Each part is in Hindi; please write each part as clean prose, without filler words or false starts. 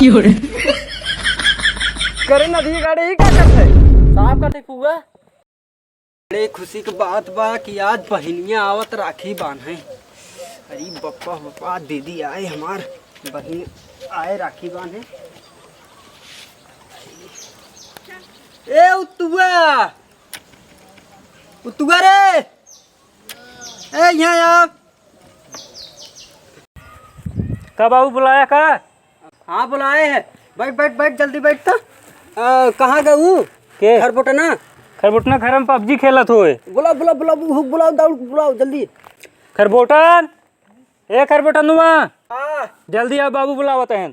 करे नदी गाड़ी ही क्या करते साफ करते फुआ। बड़े खुशी की बात बा कि आज बहनियां आवत राखी बांधे। अरे बप्पा बप्पा दीदी आए, हमार बहन आए राखी बांधे। ए उतुआ उतुआ रे, ए यहाँ आ। कब बाबू बुलाया का? हाँ बुलाए हैं। बैठ बैठ बैठ जल्दी बैठ। तो कहाँ गऊ के खरबोटना? खरबोटना घर में पबजी खेलत होए। बुलाओ बुलाओ बुलाओ बुलाओ दौड़ बुलाओ जल्दी। खरबोटन, ए खरबोटनुआ, हाँ जल्दी आ, बाबू बुलावत हैं।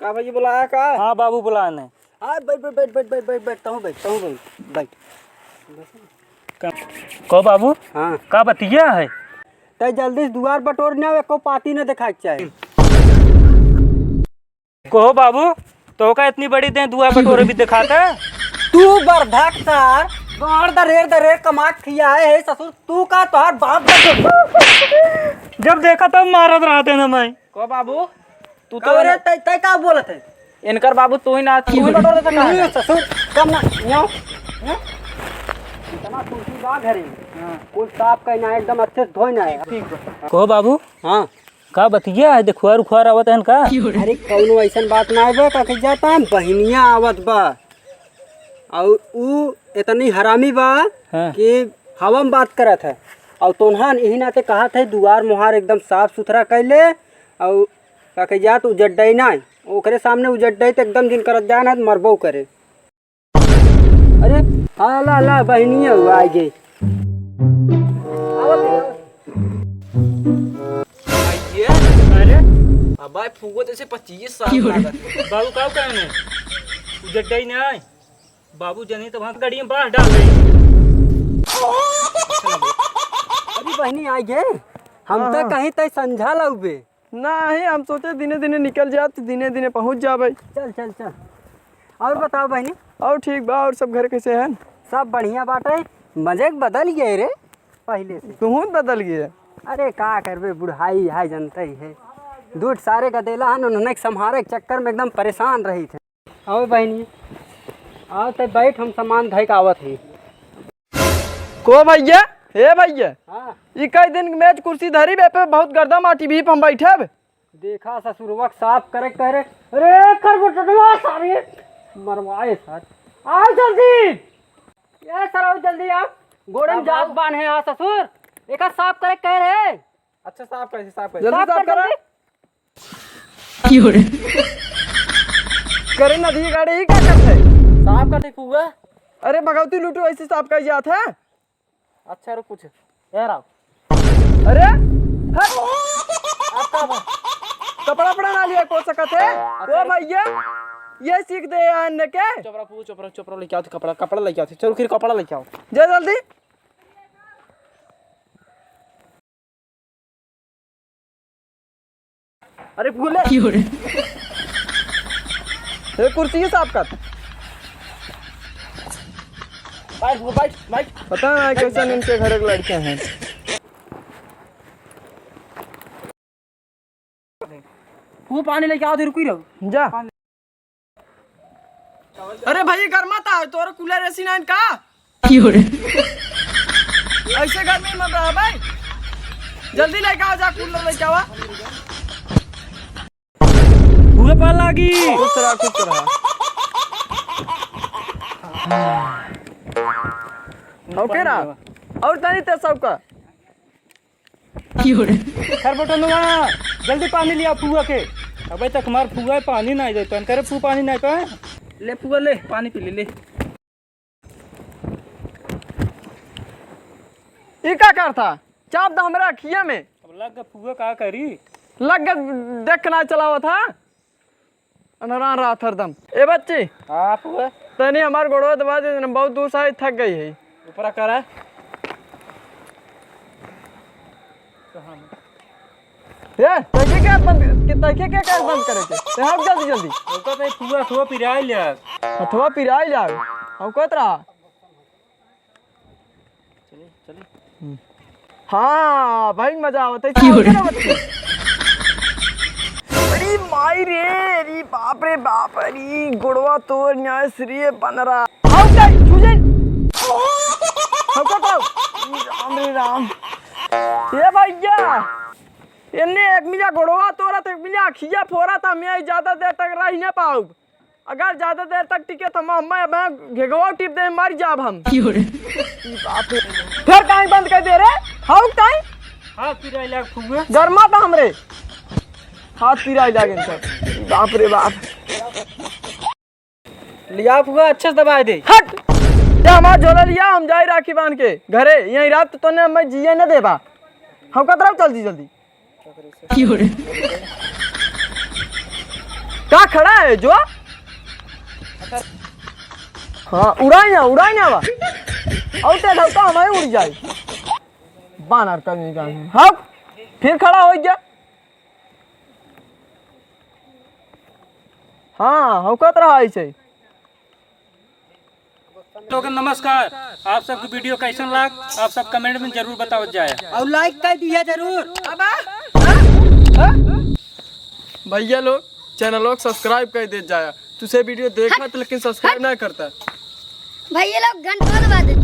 का भाई बुलाया का? हाँ बाबू बुलाने। हाँ बैठ बैठ बैठ बैठ बैठ बैठ बैठता हूँ भाई बैठ। को बाबू हाँ का बतिया है? तय जल्दी से द्वार बटोर न एको पाती न दिखा के चाहे। कहो बाबू, तो का इतनी बड़ी दे दुआ बटोरे भी दिखाता है? तू बर्धक तार बाढ़ दरेर कमा खिया है ससुर, तू का तोहार बाप जब देखा तब मारत रहते ना मैं। को बाबू तू तो कवरे तय तय का बोलत है? इनकर बाबू तू ही ना तू ही बटोर देता नहीं कहाँ ससुर कम ना न्यो इतना तुलसी बा घरे। कुल साफ करना है, एकदम अच्छे से धोना है। कहो बाबू हाँ का बतिया है? देखुआर उखुआर आवत है का? अरे कौनो ऐसा बात ना है का जाता बहनिया आवत बा और ऊ इतनी हरामी बा हाँ। कि हवा में बात करत है। और तोन्हान यही नाते कहा थे दुआर मुहार एकदम साफ सुथरा कैले और का जात उजड्डई ना ओकरे सामने उजड्डई तो एकदम दिन करत जाए ना मरबो करे। अरे हाँ ला ला बहनिया हुआ आ गई। अरे अब भाई फूको जैसे 25 साल लागत। बाबू का कहने उजड्डा ही नहीं बाबू जनी तो वहाँ गाड़ी में बाहर डाल गई। अभी बहनी आ गए हम तो कहीं तय समझा लगे नहीं, हम सोचे दिने दिने निकल जात, दिने दिने पहुंच जा भाई। चल चल चल। और बताओ बहनी? और ठीक बा, और सब घर कैसे हैं? सब बढ़िया बात है। मजाक बदल गए रे पहले से। तू बदल गया। अरे का करबे, बुढ़ाई है जनता ही है। दूध सारे का देला है, उन्होंने संहारे के चक्कर में एकदम परेशान रही थे। आओ बहनी आओ तो बैठ, हम सामान धय का आवत ही। को भैया हे भैया, हाँ ई कई दिन मेज कुर्सी धरी बे पे बहुत गर्दा माटी भी हम बैठे। देखा ससुरवक साफ करे करे। अरे खरबोटवा सारे मरवाए सर। आओ जल्दी, ये सर आओ जल्दी आओ। गोड़े में जात बांध है आ ससुर, एक साफ करे कह रहे। अच्छा साफ कैसे साफ कैसे जल्दी साफ करा। करे नदी गाड़ी ही क्या करते साफ करते फुआ। अरे भगवती लूटू ऐसे साफ कर जात है। अच्छा रुक कुछ यार आओ। अरे कपड़ा पड़ा ना लिया को सकत है वो भैया, ये सीख दे अन्य के। चोपड़ा फुआ चोपड़ा चोपड़ा लेके आओ, कपड़ा कपड़ा लेके आओ। चलो फिर कपड़ा लेके आओ, जा जल्दी। अरे भूले ये कुर्सी साफ कर। बैठ बैठ। पता है कैसे इनके घर के लड़के हैं। वो पानी लेके आओ, रुकी रहो जा। अरे भाई घर मत आ, तोरा कूलर ऐसी ना का ऐसे घर में मत रहा भाई। जल्दी लेके आओ, जा कूलर लेके आओ। फुआ पाल लागी। खुश रहा खुश रहा। ओके ना और तनी ते सबका। खरबोटनुआ जल्दी पानी लिया फुआ के। अबे तक हमार फुआ पानी नहीं देता करे, फू पानी नहीं पाए। ले फुआ ले पानी पी ले। ये क्या कर था? चाप दा हमरा खिया में। अब लग गया फुआ का करी। लग गया देखना चलावा था अनरा रात हरदम। ए बच्ची हाँ फुआ तनी हमार गोड़वा दबा दे, बहुत दूर से थक गई है। ऊपर करा ये तैके क्या बंद करे के ते हम जल्दी जल्दी ओका पे फुआ फुआ पिराई लिया। अथवा पिराई जाओ हम कहत रहा। चले हाँ भाई मजा आवत है। अरे आई रे री बाप रे बाप री गुड़वा तोर न्याय श्री बन रहा हाउ काय सुजन हाउ का राम रे राम ये भैया इन्ने एक मिला गुड़वा तोरा तो एक मिला खिया फोरा था मैं ज्यादा देर तक रह नहीं पाऊँ अगर ज्यादा देर तक टिके तो मैं घेगवा टिप दे मर जाब हम बाप रे फिर काहे बंद कर दे रे हाउ काहे हाथ पिराई लाग फुआ गरमा था हमरे हाथ पिराई लागे सर बाप रे बाप लिया फुआ अच्छे से दबा दे। हट क्या हमारा झोला लिया हम जाए राखी बांध के घरे यहीं रात तो ने मैं जिए न देबा हम का तरफ जल्दी जल्दी क्या खड़ा है जो हाँ उड़ाई ना बा औते धौता हमें उड़ जाए बानर करने का हाँ फिर खड़ा हो गया हाँ हम कत रहा है लोग नमस्कार। आप सबको वीडियो कैसन लाग आप सब कमेंट में जरूर बताओ जाए और लाइक कर दिया जरूर। भैया लोग चैनल लोग सब्सक्राइब कर दे जाया तुझे वीडियो देखा तो लेकिन सब्सक्राइब नहीं करता भैया लोग घंटा दबा दे।